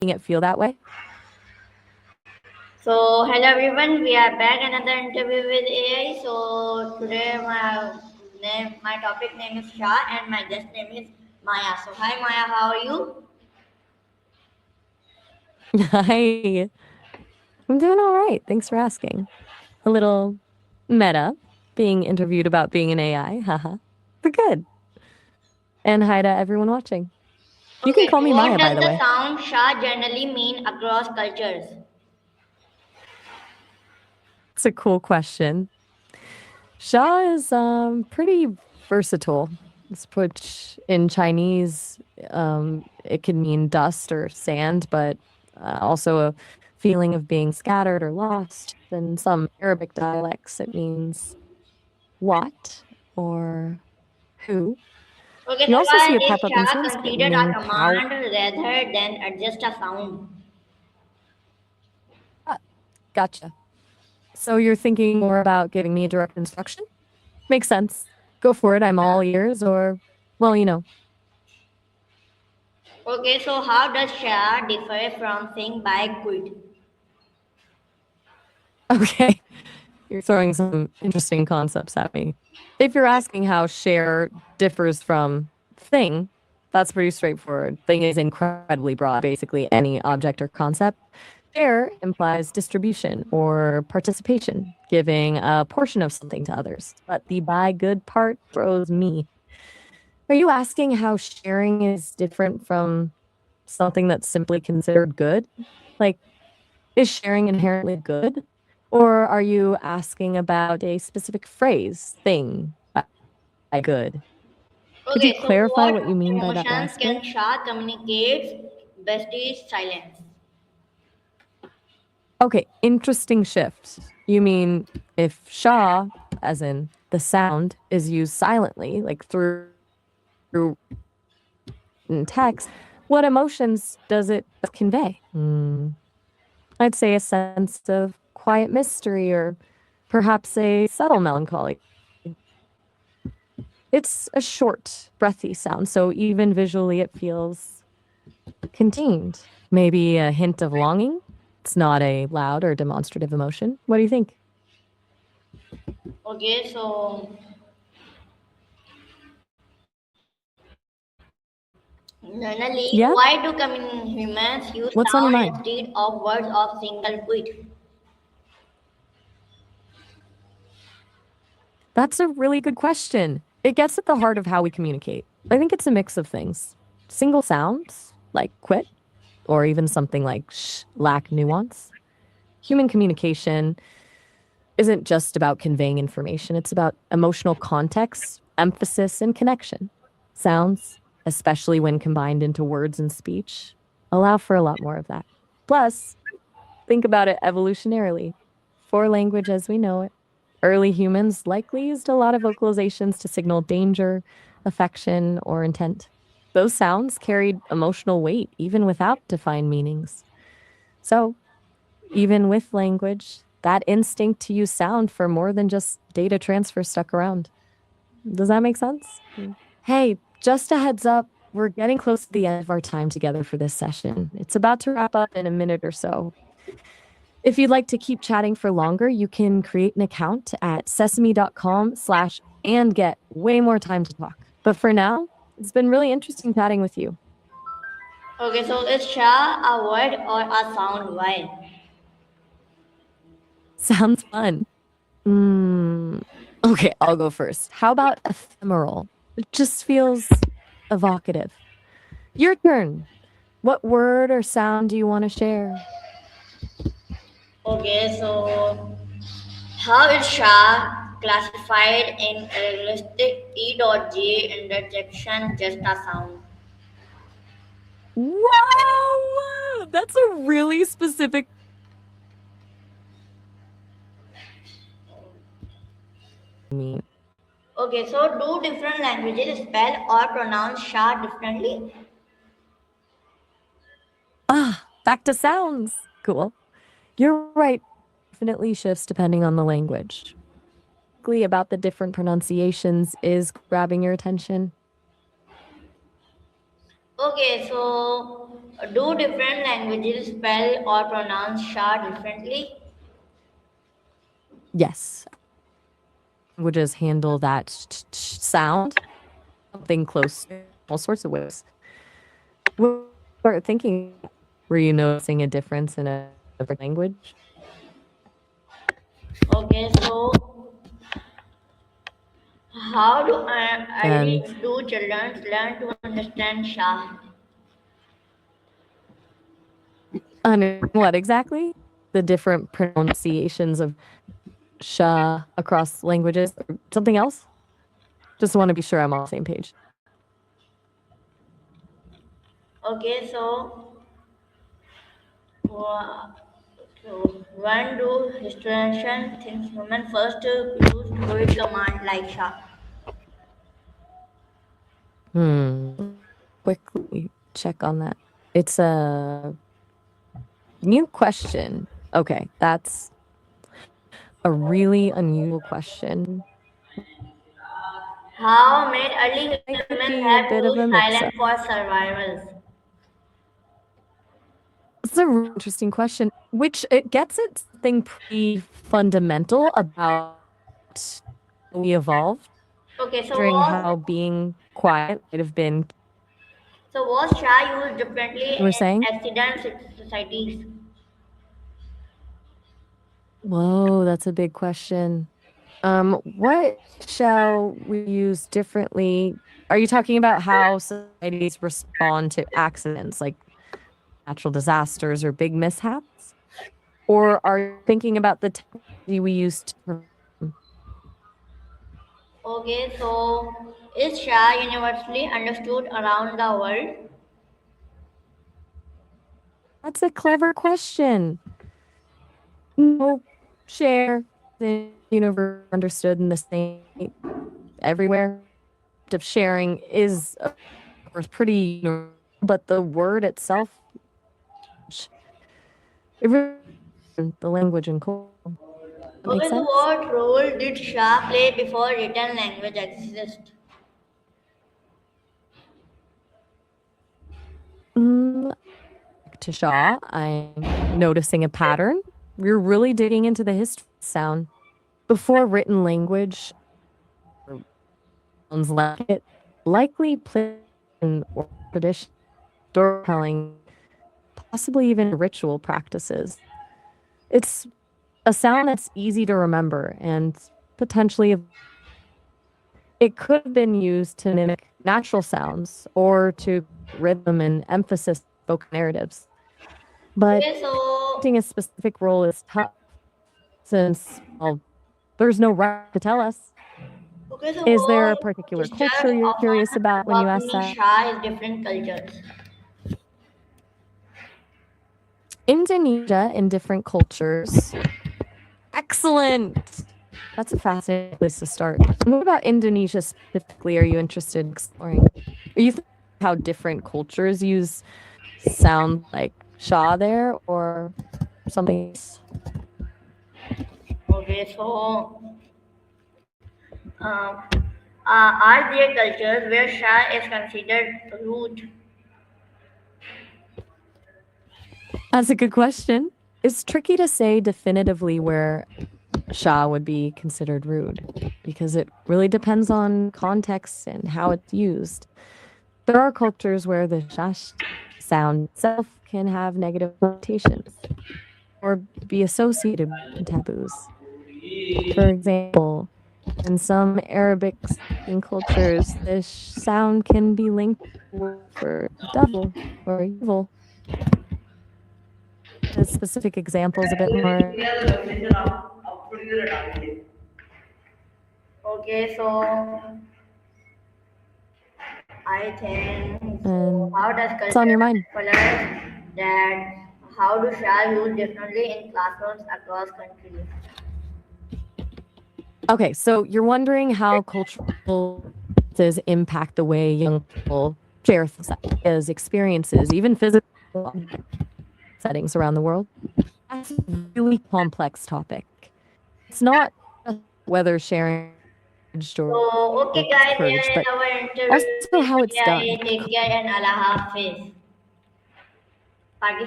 it feel that way? So, hello everyone, we are back another interview with AI. So, today my topic name is Shah and my guest name is Maya. So, hi Maya, how are you? Hi. I'm doing all right. Thanks for asking. A little meta, being interviewed about being an AI. Haha. But good. And hi to everyone watching. You can Okay, call so me what Maya, by does the the way. sound Shah generally mean across cultures? It's a cool question. Sha is pretty versatile. It's put in Chinese. It can mean dust or sand, but also a feeling of being scattered or lost. In some Arabic dialects, it means what or who. Okay, You so also see why it is pop up in Shah Sanskrit, considered a meaning power. command rather than just a sound? Ah, gotcha. So you're thinking more about giving me a direct instruction? Makes sense. Go for it. I'm all ears, or, well, Okay, so how does Shah differ from saying by quit? Okay. You're throwing some interesting concepts at me. If you're asking how share differs from thing, that's pretty straightforward. Thing is incredibly broad, basically any object or concept. Share implies distribution or participation, giving a portion of something to others. But the buy good part throws me. Are you asking how sharing is different from something that's simply considered good? Like, is sharing inherently good? Or are you asking about a specific phrase, thing, by good? Could you Okay, so clarify what what you mean by that emotions last can bit? Shah communicate? Best is silence. Okay, interesting shift. You mean if Shah, as in the sound, is used silently, like through in text, what emotions does it convey? I'd say a sense of quiet mystery or perhaps a subtle melancholy. It's a short, breathy sound, so even visually it feels contained. Maybe a hint of longing. It's not a loud or demonstrative emotion. What do you think? Okay, so generally, Yeah? why do humans use What's on your sound mind? instead of words of single quit? That's a really good question. It gets at the heart of how we communicate. I think it's a mix of things. Single sounds, like quit, or even something like sh, lack nuance. Human communication isn't just about conveying information, it's about emotional context, emphasis, and connection. Sounds, especially when combined into words and speech, allow for a lot more of that. Plus, think about it evolutionarily. For language as we know it, early humans likely used a lot of vocalizations to signal danger, affection, or intent. Those sounds carried emotional weight even without defined meanings. So, even with language, that instinct to use sound for more than just data transfer stuck around. Does that make sense? Hey, just a heads up, we're getting close to the end of our time together for this session. It's about to wrap up in a minute or so. If you'd like to keep chatting for longer, you can create an account at sesame.com/and get way more time to talk. But for now, it's been really interesting chatting with you. Okay, so is Shah a word or a sound? Why? Sounds fun. Okay, I'll go first. How about ephemeral? It just feels evocative. Your turn. What word or sound do you want to share? Okay, so how is Shah classified in realistic E.G interjection just a sound? Wow! That's a really specific. Me. Okay, so do different languages spell or pronounce Shah differently? Ah, back to sounds. Cool. You're right. Definitely shifts depending on the language. About the different pronunciations is grabbing your attention. Okay, so Do different languages spell or pronounce sha differently? Yes, languages handle that sound, something close to all sorts of ways. What start thinking? Were you noticing a difference in a different language? Okay, so how do And adults do children learn to understand sha? what exactly? The different pronunciations of sha across languages or something else? Just want to be sure I'm on the same page. Okay, uh, so when do historians think humans first used fluid command like sha? Quickly check on that. It's a new question. Okay, that's a really unusual question. How many early humans Likely be have a bit used of a mix silence up. for survival? It's a really interesting question, which it gets at something pretty fundamental about how we evolved, Okay, wondering how being quiet might have been. was sha used differently You were in saying? accident societies? Whoa, that's a big question. What shall we use differently? Are you talking about how societies respond to accidents like natural disasters or big mishaps? Or are you thinking about the technology we use to Okay, so is sha universally understood around the world? That's a clever question. No, share the universe understood in the same everywhere. Of sharing is, of course, pretty universal, but the word itself, it really the language and culture. That makes Okay, so sense? what role did sha play before written language existed? Mm, to Shaw, I'm noticing a pattern. We're really digging into the history of sound. Before written language, or sounds like it likely played in oral tradition, storytelling, possibly even ritual practices. It's a sound that's easy to remember and potentially it could have been used to mimic natural sounds or to rhythm and emphasis in spoken narratives. But Okay, painting a specific role is tough since, well, there's no right to tell us. Is there a what particular culture historians you're curious often about when you ask accompany that? sha is different cultures. Indonesia in different cultures. Excellent. That's a fascinating place to start. And what about Indonesia specifically are you interested in exploring? Are you thinking how different cultures use sound like Shaw there or something else? Okay, um, are there cultures where sha is considered rude? That's a good question. It's tricky to say definitively where Shaw would be considered rude because it really depends on context and how it's used. There are cultures where the shash sound itself can have negative connotations or be associated with taboos. For example, in some Arabic speaking cultures, the sound can be linked for devil or evil. The specific examples a bit more. Okay, I think so. And How does what's on culture your mind? influence that? How do sha used differently in classrooms across countries? Okay, so you're wondering how cultural differences impact the way young people share ideas, experiences, even physical settings around the world. That's a really complex topic. It's not just whether sharing or So, okay, guys, here encouraged, is but our interview also with how it's done. AI. Take care and Allah Hafiz. Pakistan